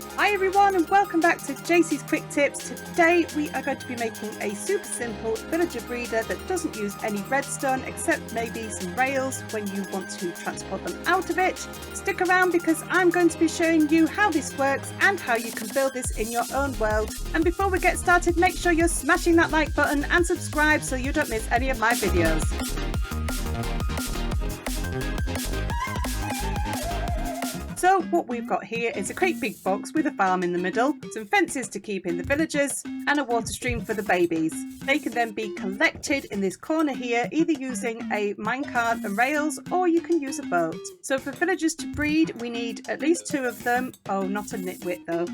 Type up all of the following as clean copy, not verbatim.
Hi everyone and welcome back to JC's Quick Tips. Today we are going to be making a super simple villager breeder that doesn't use any redstone except maybe some rails when you want to transport them out of it. Stick around because I'm going to be showing you how this works and how you can build this in your own world. And before we get started, make sure you're smashing that like button and subscribe so you don't miss any of my videos. So what we've got here is a great big box with a farm in the middle, some fences to keep in the villagers, and a water stream for the babies. They can then be collected in this corner here, either using a minecart and rails, or you can use a boat. So for villagers to breed, we need at least 2 of them. Oh, not a nitwit though.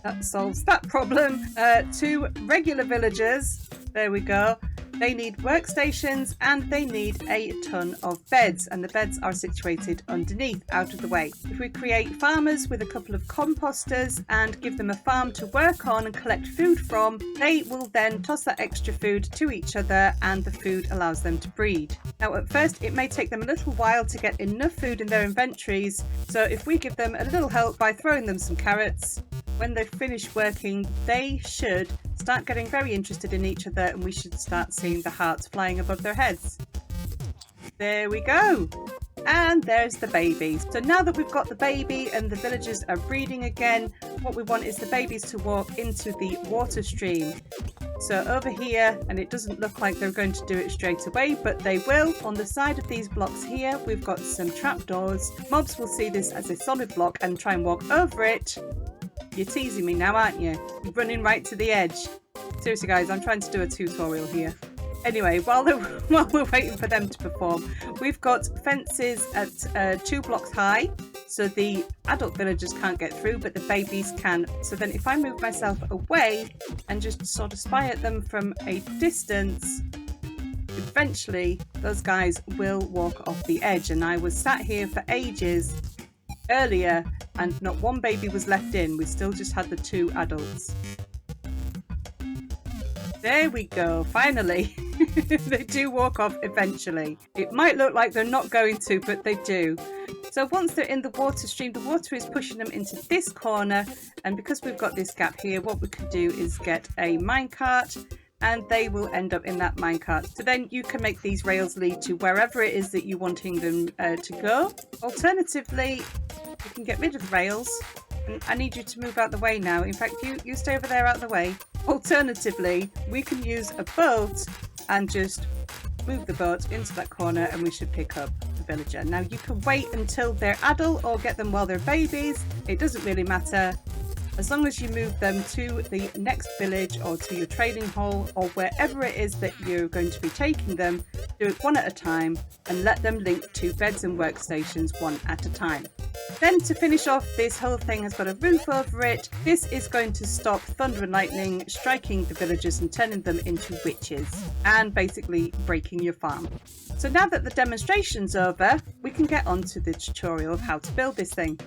That solves that problem. 2 regular villagers. There we go. They need workstations and they need a ton of beds, and the beds are situated underneath, out of the way. If we create farmers with a couple of composters and give them a farm to work on and collect food from, they will then toss that extra food to each other and the food allows them to breed. Now at first it may take them a little while to get enough food in their inventories, so if we give them a little help by throwing them some carrots, when they finish working they should start getting very interested in each other and we should start seeing the hearts flying above their heads. There we go. And there's the baby. So now that we've got the baby and the villagers are breeding again, what we want is the babies to walk into the water stream. So over here, and it doesn't look like they're going to do it straight away, but they will. On the side of these blocks here, we've got some trapdoors. Mobs will see this as a solid block and try and walk over it. You're teasing me now, aren't you? You're running right to the edge. Seriously guys, I'm trying to do a tutorial here. Anyway, while we're waiting for them to perform, we've got fences at 2 blocks high, so the adult villagers can't get through, but the babies can. So then if I move myself away and just sort of spy at them from a distance, eventually those guys will walk off the edge. And I was sat here for ages earlier and not one baby was left in. We still just had the 2 adults. There we go, finally. They do walk off eventually. It might look like they're not going to, but they do. So once they're in the water stream, the water is pushing them into this corner, and because we've got this gap here, what we could do is get a minecart and they will end up in that minecart. So then you can make these rails lead to wherever it is that you're wanting them to go. Alternatively, you can get rid of the rails. And I need you to move out the way now. In fact, you stay over there out of the way. Alternatively, we can use a boat and just move the boat into that corner and we should pick up the villager. Now you can wait until they're adult or get them while they're babies. It doesn't really matter. As long as you move them to the next village or to your trading hall or wherever it is that you're going to be taking them, do it one at a time and let them link to beds and workstations one at a time. Then to finish off, this whole thing has got a roof over it. This is going to stop thunder and lightning striking the villagers and turning them into witches and basically breaking your farm. So now that the demonstration's over, we can get on to the tutorial of how to build this thing.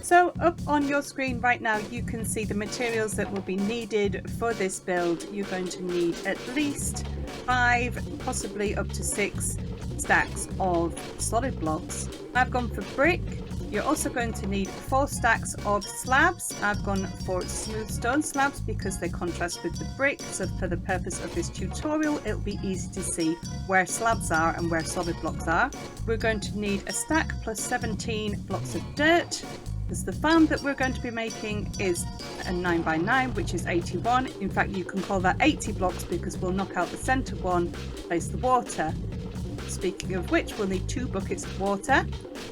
So up on your screen right now you can see the materials that will be needed for this build. You're going to need at least 5, possibly up to 6 stacks of solid blocks. I've gone for brick. You're also going to need 4 stacks of slabs. I've gone for smooth stone slabs because they contrast with the brick, so for the purpose of this tutorial it'll be easy to see where slabs are and where solid blocks are. We're going to need a stack plus 17 blocks of dirt, because the farm that we're going to be making is a 9x9, which is 81. In fact, you can call that 80 blocks because we'll knock out the center one, place the water. Speaking of which, we'll need 2 buckets of water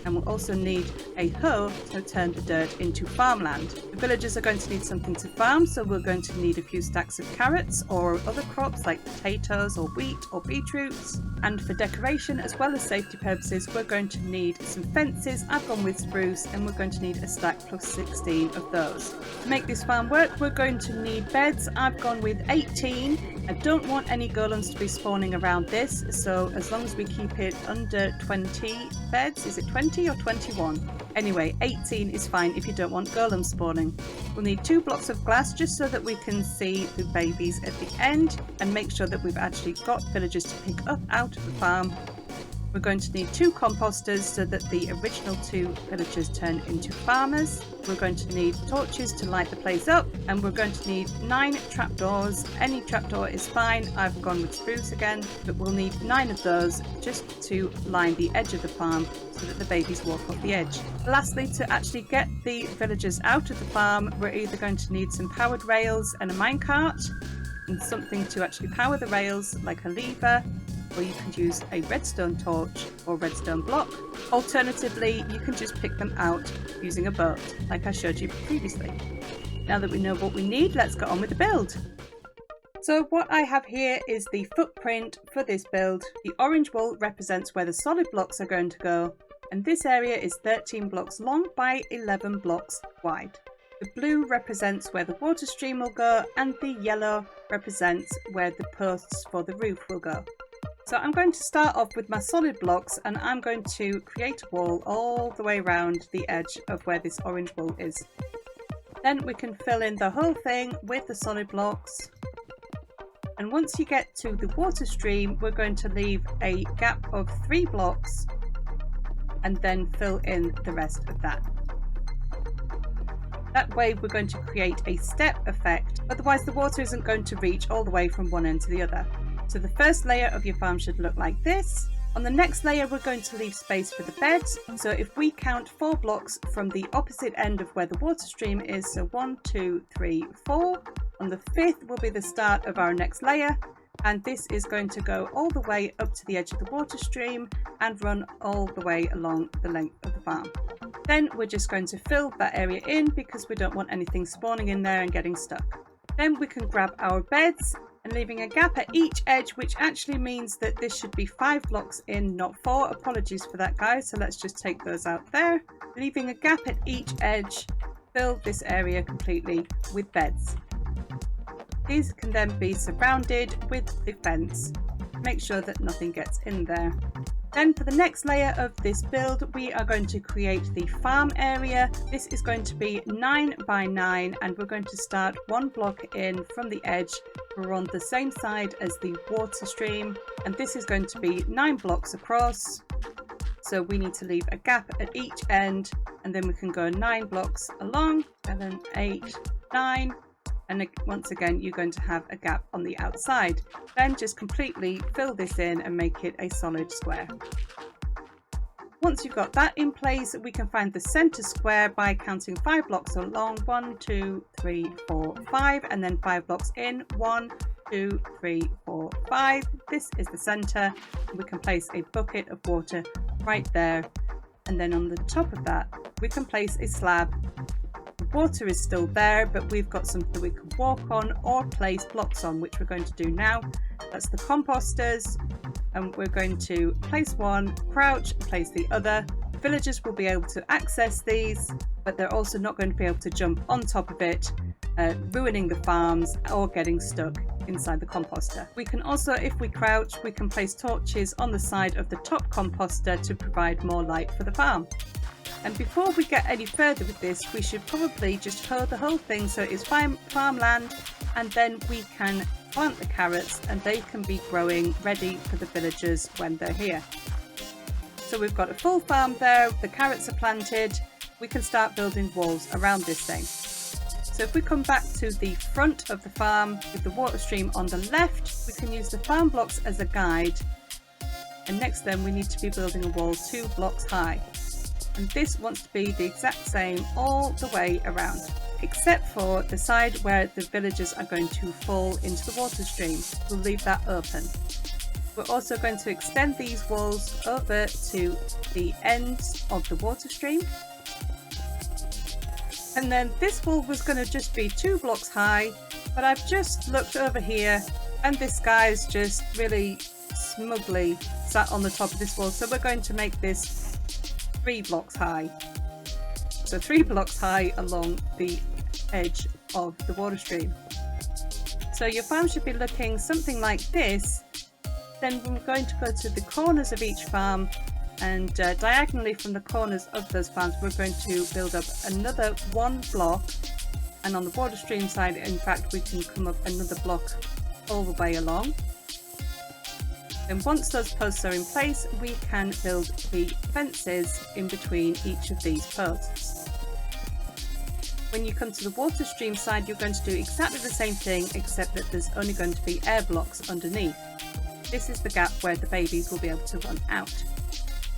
and we'll also need a hoe to turn the dirt into farmland. The villagers are going to need something to farm, so we're going to need a few stacks of carrots or other crops like potatoes or wheat or beetroots. And for decoration as well as safety purposes, we're going to need some fences. I've gone with spruce and we're going to need a stack plus 16 of those. To make this farm work, we're going to need beds. I've gone with 18. I don't want any golems to be spawning around this, so as long as we keep it under 20 beds, is it 20 or 21? Anyway, 18 is fine if you don't want golems spawning. We'll need 2 blocks of glass just so that we can see the babies at the end and make sure that we've actually got villagers to pick up out of the farm. We're going to need 2 composters so that the original 2 villagers turn into farmers. We're going to need torches to light the place up, and we're going to need 9 trapdoors. Any trapdoor is fine. I've gone with spruce again, but we'll need 9 of those just to line the edge of the farm so that the babies walk off the edge. Lastly, to actually get the villagers out of the farm, we're either going to need some powered rails and a minecart, and something to actually power the rails like a lever, or you can use a redstone torch or redstone block. Alternatively, you can just pick them out using a boat, like I showed you previously. Now that we know what we need, let's get on with the build. So what I have here is the footprint for this build. The orange wool represents where the solid blocks are going to go, and this area is 13 blocks long by 11 blocks wide. The blue represents where the water stream will go, and the yellow represents where the posts for the roof will go. So I'm going to start off with my solid blocks, and I'm going to create a wall all the way around the edge of where this orange wool is. Then we can fill in the whole thing with the solid blocks. And once you get to the water stream, we're going to leave a gap of 3 blocks and then fill in the rest of that. That way we're going to create a step effect, otherwise the water isn't going to reach all the way from one end to the other. So the first layer of your farm should look like this. On the next layer, we're going to leave space for the beds. So if we count 4 blocks from the opposite end of where the water stream is, so 1, 2, 3, 4. On the 5th will be the start of our next layer. And this is going to go all the way up to the edge of the water stream and run all the way along the length of the farm. Then we're just going to fill that area in because we don't want anything spawning in there and getting stuck. Then we can grab our beds and leaving a gap at each edge, which actually means that this should be 5 blocks in, not 4. Apologies for that, guys. So let's just take those out there. Leaving a gap at each edge, fill this area completely with beds. These can then be surrounded with the fence. Make sure that nothing gets in there. Then for the next layer of this build, we are going to create the farm area. This is going to be 9 by 9, and we're going to start 1 block in from the edge. We're on the same side as the water stream, and this is going to be 9 blocks across. So we need to leave a gap at each end, and then we can go 9 blocks along, 7, 8, 9. And once again, you're going to have a gap on the outside. Then just completely fill this in and make it a solid square. Once you've got that in place, we can find the center square by counting 5 blocks along. 1, 2, 3, 4, 5, and then 5 blocks in. 1, 2, 3, 4, 5. This is the center. We can place a bucket of water right there. And then on the top of that, we can place a slab. Water is still there, but we've got something we can walk on or place blocks on, which we're going to do now. That's the composters, and we're going to place one, crouch, place the other. The villagers will be able to access these, but they're also not going to be able to jump on top of it, ruining the farms or getting stuck inside the composter. We can also, if we crouch, we can place torches on the side of the top composter to provide more light for the farm. And before we get any further with this, we should probably just hoe the whole thing so it's farmland, and then we can plant the carrots and they can be growing ready for the villagers when they're here. So we've got a full farm there, the carrots are planted, we can start building walls around this thing. So if we come back to the front of the farm with the water stream on the left, we can use the farm blocks as a guide. And next then we need to be building a wall 2 blocks high. And this wants to be the exact same all the way around, except for the side where the villagers are going to fall into the water stream. We'll leave that open. We're also going to extend these walls over to the ends of the water stream. And then this wall was going to just be 2 blocks high, but I've just looked over here and this guy's just really smugly sat on the top of this wall. So we're going to make this 3 blocks high. So 3 blocks high along the edge of the water stream. So your farm should be looking something like this. Then we're going to go to the corners of each farm, and diagonally from the corners of those farms we're going to build up another 1 block, and on the water stream side in fact we can come up another block all the way along. And once those posts are in place, we can build the fences in between each of these posts. When you come to the water stream side, you're going to do exactly the same thing, except that there's only going to be air blocks underneath. This is the gap where the babies will be able to run out.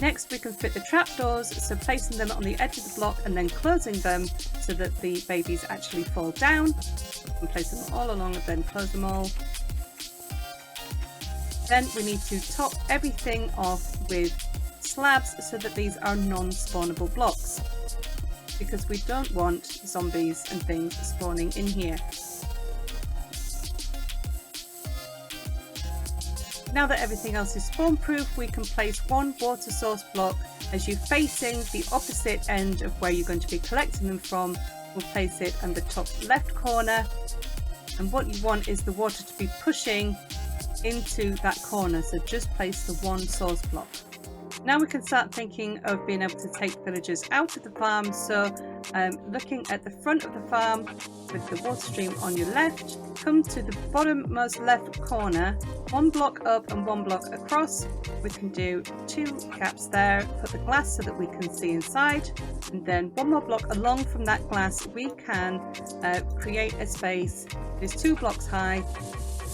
Next, we can fit the trapdoors, so placing them on the edge of the block and then closing them so that the babies actually fall down. And place them all along and then close them all. Then we need to top everything off with slabs so that these are non-spawnable blocks, because we don't want zombies and things spawning in here. Now that everything else is spawn proof, we can place one water source block as you're facing the opposite end of where you're going to be collecting them from. We'll place it on the top left corner, and what you want is the water to be pushing into that corner, so just place the one source block. Now we can start thinking of being able to take villagers out of the farm, so looking at the front of the farm with the water stream on your left, come to the bottommost left corner, one block up and one block across. We can do 2 gaps there, put the glass so that we can see inside, and then one more block along from that glass we can create a space that is 2 blocks high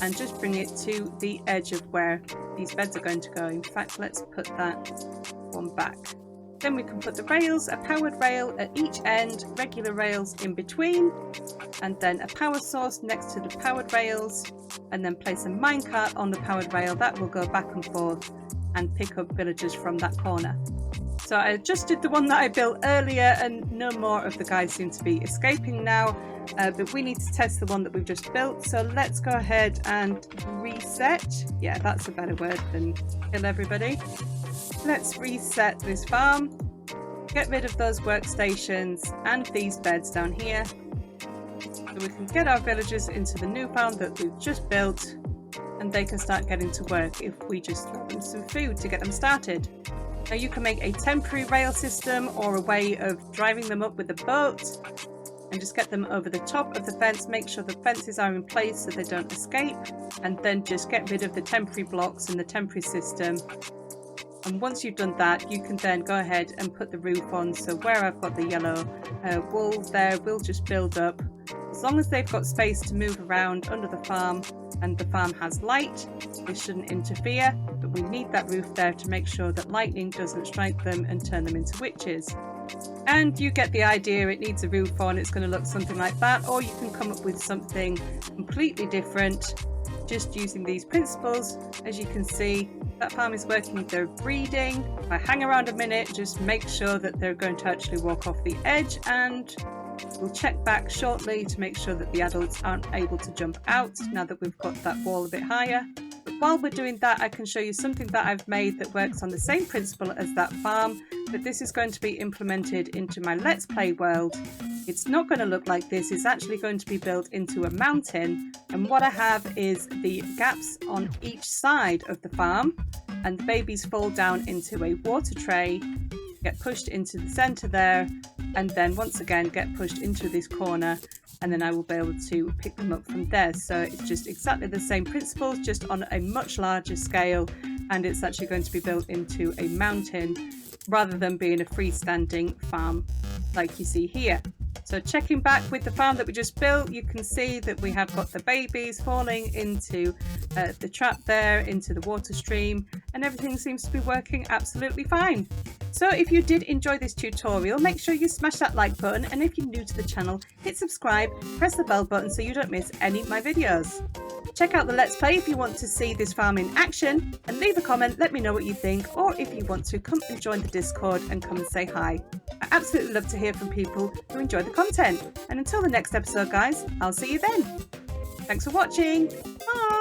and just bring it to the edge of where these beds are going to go. In fact, let's put that one back. Then we can put the rails, a powered rail at each end, regular rails in between, and then a power source next to the powered rails, and then place a minecart on the powered rail that will go back and forth and pick up villagers from that corner. So I adjusted the one that I built earlier, and no more of the guys seem to be escaping now, but we need to test the one that we've just built. So let's go ahead and reset. Yeah, that's a better word than kill everybody. Let's reset this farm, get rid of those workstations and these beds down here, so we can get our villagers into the new farm that we've just built, and they can start getting to work if we just throw them some food to get them started. Now you can make a temporary rail system or a way of driving them up with a boat and just get them over the top of the fence. Make sure the fences are in place so they don't escape, and then just get rid of the temporary blocks in the temporary system. And once you've done that, you can then go ahead and put the roof on. So where I've got the yellow walls there, we'll just build up. As long as they've got space to move around under the farm and the farm has light, this shouldn't interfere, but we need that roof there to make sure that lightning doesn't strike them and turn them into witches. And you get the idea, it needs a roof on, it's going to look something like that, or you can come up with something completely different just using these principles. As you can see, that farm is working, they're breeding. If I hang around a minute, just make sure that they're going to actually walk off the edge, and we'll check back shortly to make sure that the adults aren't able to jump out now that we've got that wall a bit higher. But while we're doing that, I can show you something that I've made that works on the same principle as that farm, but this is going to be implemented into my Let's Play world. It's not going to look like this, it's actually going to be built into a mountain, and what I have is the gaps on each side of the farm, and the babies fall down into a water tray, get pushed into the centre there, and then once again get pushed into this corner, and then I will be able to pick them up from there. So it's just exactly the same principles, just on a much larger scale, and it's actually going to be built into a mountain rather than being a freestanding farm like you see here. So checking back with the farm that we just built, you can see that we have got the babies falling into the trap there, into the water stream, and everything seems to be working absolutely fine. So if you did enjoy this tutorial, make sure you smash that like button, and if you're new to the channel, hit subscribe, press the bell button so you don't miss any of my videos. Check out the Let's Play if you want to see this farm in action, and leave a comment, let me know what you think, or if you want to come and join the Discord and come and say hi. I absolutely love to hear from people who enjoy the content. And until the next episode guys, I'll see you then. Thanks for watching. Bye!